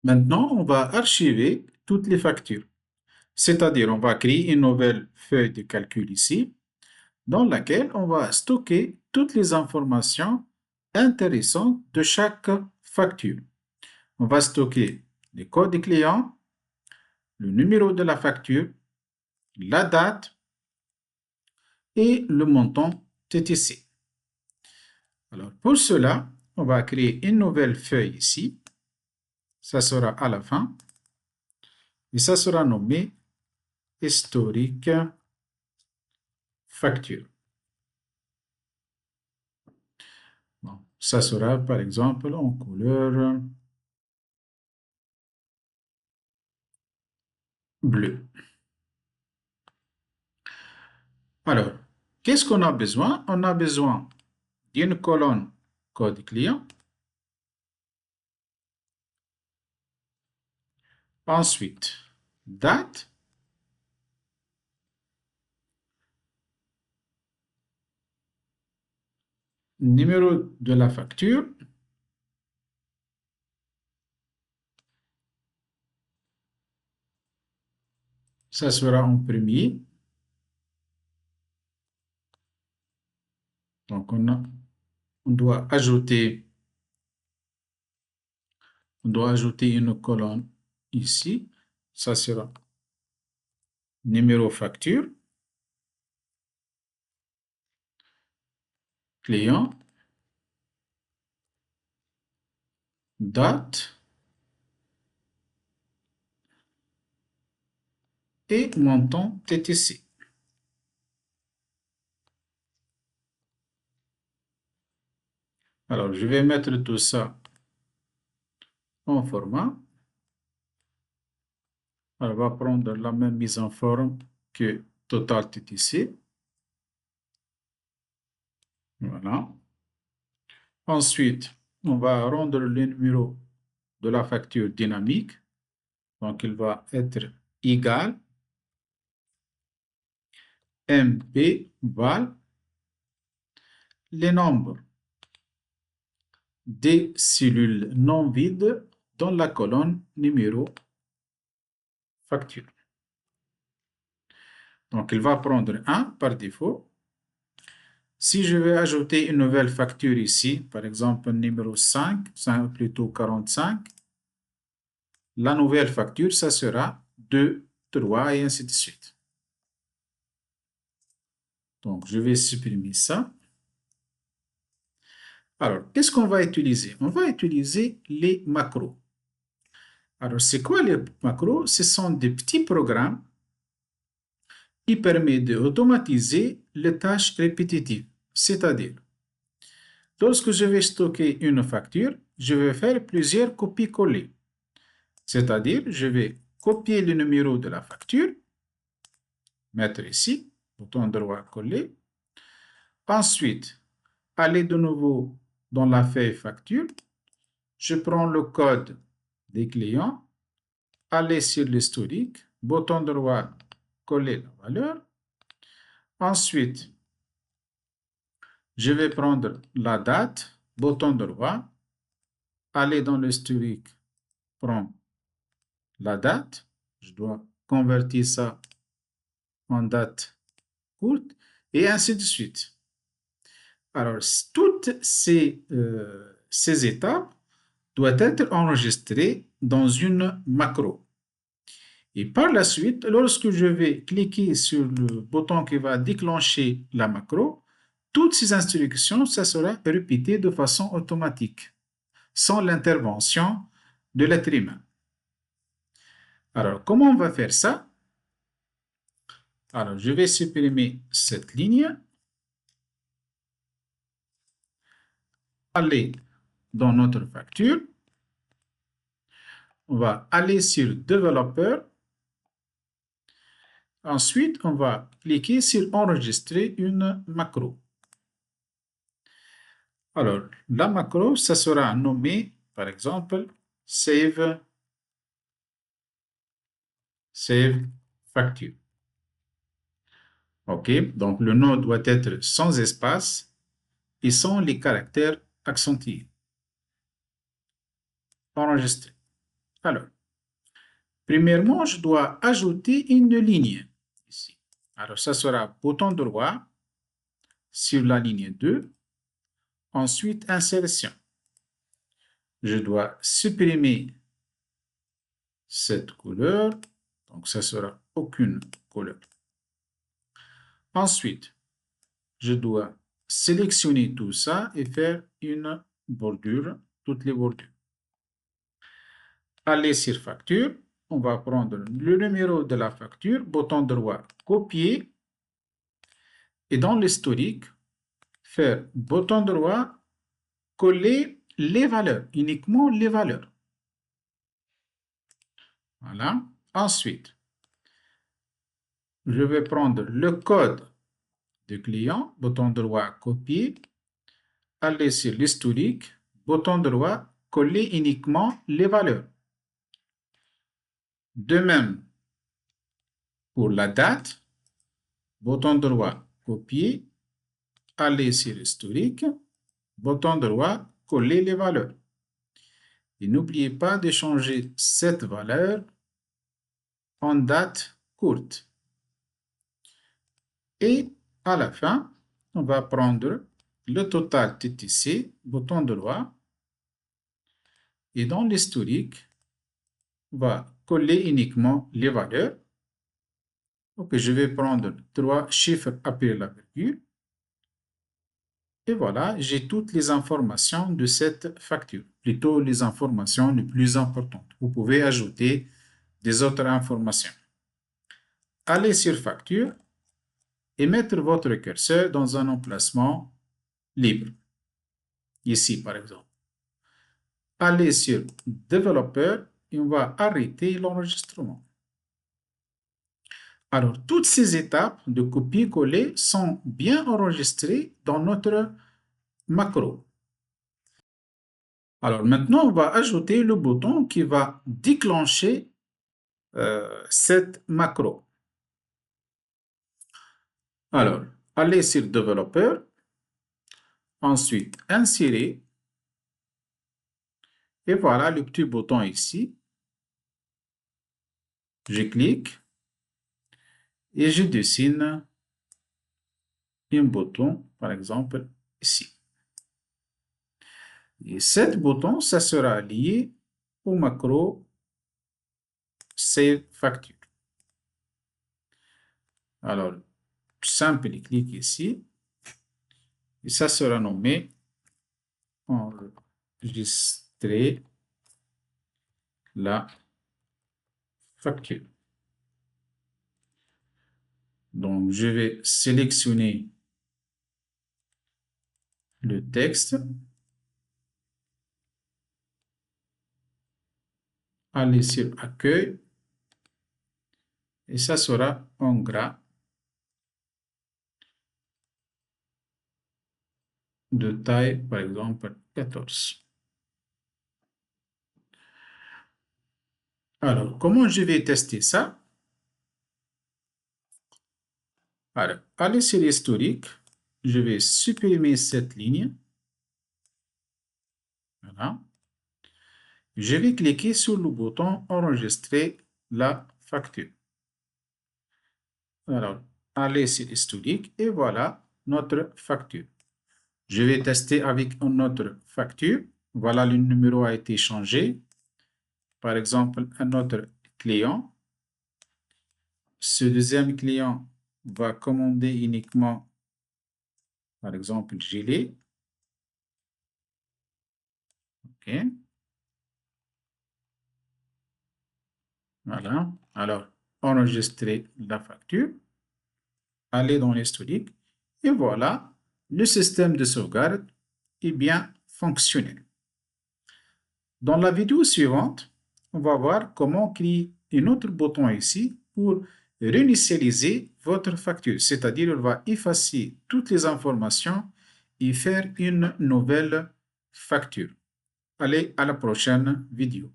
Maintenant, on va archiver toutes les factures. C'est-à-dire, on va créer une nouvelle feuille de calcul ici, dans laquelle on va stocker toutes les informations intéressantes de chaque facture. On va stocker les codes des clients, le numéro de la facture, la date et le montant TTC. Alors, pour cela, on va créer une nouvelle feuille ici. Ça sera à la fin. Et ça sera nommé historique facture. Bon, ça sera par exemple en couleur bleue. Alors, qu'est-ce qu'on a besoin? On a besoin d'une colonne code client. Ensuite, date. Numéro de la facture. Ça sera en premier. Donc, on doit ajouter une colonne ici. Ça sera numéro facture, client, date et montant TTC. Alors, je vais mettre tout ça en format. On va prendre la même mise en forme que Total TTC. Voilà. Ensuite, on va rendre le numéro de la facture dynamique. Donc, il va être égal MP val les nombres des cellules non vides dans la colonne numéro facture. Donc, il va prendre 1 par défaut. Si je vais ajouter une nouvelle facture ici, par exemple numéro 5, plutôt 45, la nouvelle facture, ça sera 2, 3 et ainsi de suite. Donc, je vais supprimer ça. Alors, qu'est-ce qu'on va utiliser? On va utiliser les macros. Alors, c'est quoi les macros? Ce sont des petits programmes qui permettent d'automatiser les tâches répétitives. C'est-à-dire, lorsque je vais stocker une facture, je vais faire plusieurs copies-coller. C'est-à-dire, je vais copier le numéro de la facture, mettre ici, bouton droit coller. Ensuite, aller de nouveau dans la feuille facture. Je prends le code des clients, aller sur l'historique, bouton droit coller la valeur. Ensuite, je vais prendre la date, bouton droit, aller dans l'historique, prendre la date. Je dois convertir ça en date courte et ainsi de suite. Alors, toutes ces étapes doivent être enregistrées dans une macro. Et par la suite, lorsque je vais cliquer sur le bouton qui va déclencher la macro, toutes ces instructions, ça sera répété de façon automatique, sans l'intervention de l'être humain. Alors, comment on va faire ça? Alors, je vais supprimer cette ligne, aller dans notre facture, on va aller sur développeur. Ensuite, on va cliquer sur enregistrer une macro. Alors, la macro, ça sera nommé, par exemple, save facture. OK, donc le nom doit être sans espace et sans les caractères accentués. Enregistrer. Alors, premièrement, je dois ajouter une ligne ici. Alors, ça sera bouton droit sur la ligne 2. Ensuite, insertion. Je dois supprimer cette couleur. Donc, ça sera aucune couleur. Ensuite, je dois sélectionner tout ça et faire une bordure, toutes les bordures. Aller sur facture. On va prendre le numéro de la facture, bouton droit, copier. Et dans l'historique, faire bouton droit, coller les valeurs, uniquement les valeurs. Voilà. Ensuite, je vais prendre le code du client, bouton droit, copier. Aller sur l'historique, bouton droit, coller uniquement les valeurs. De même, pour la date, bouton droit, copier. Aller sur l'historique, bouton droit, coller les valeurs. Et n'oubliez pas de changer cette valeur en date courte. Et à la fin, on va prendre le total TTC, bouton droit, et dans l'historique, on va coller uniquement les valeurs. Donc, je vais prendre 3 chiffres après la virgule. Et voilà, j'ai toutes les informations de cette facture, plutôt les informations les plus importantes. Vous pouvez ajouter des autres informations. Allez sur facture et mettre votre curseur dans un emplacement libre. Ici, par exemple. Allez sur développeur et on va arrêter l'enregistrement. Alors, toutes ces étapes de copier-coller sont bien enregistrées dans notre macro. Alors, maintenant, on va ajouter le bouton qui va déclencher cette macro. Alors, allez sur développeur, ensuite insérer, et voilà le petit bouton ici. Je clique et je dessine un bouton, par exemple, ici. Et cet bouton, ça sera lié au macro Save Facture. Alors, simple clic ici, et ça sera nommé enregistrer la facture. Donc, je vais sélectionner le texte, aller sur accueil, et ça sera en gras de taille, par exemple, 14. Alors, comment je vais tester ça? Alors, aller sur l'historique, je vais supprimer cette ligne. Voilà. Je vais cliquer sur le bouton enregistrer la facture. Alors, aller sur l'historique et voilà notre facture. Je vais tester avec une autre facture. Voilà, le numéro a été changé. Par exemple, un autre client. Ce deuxième client va commander uniquement, par exemple, gilet. OK. Voilà. Alors, enregistrer la facture. Aller dans l'historique. Et voilà, le système de sauvegarde est bien fonctionnel. Dans la vidéo suivante, on va voir comment créer un autre bouton ici pour réinitialiser votre facture, c'est-à-dire on va effacer toutes les informations et faire une nouvelle facture. Allez, à la prochaine vidéo.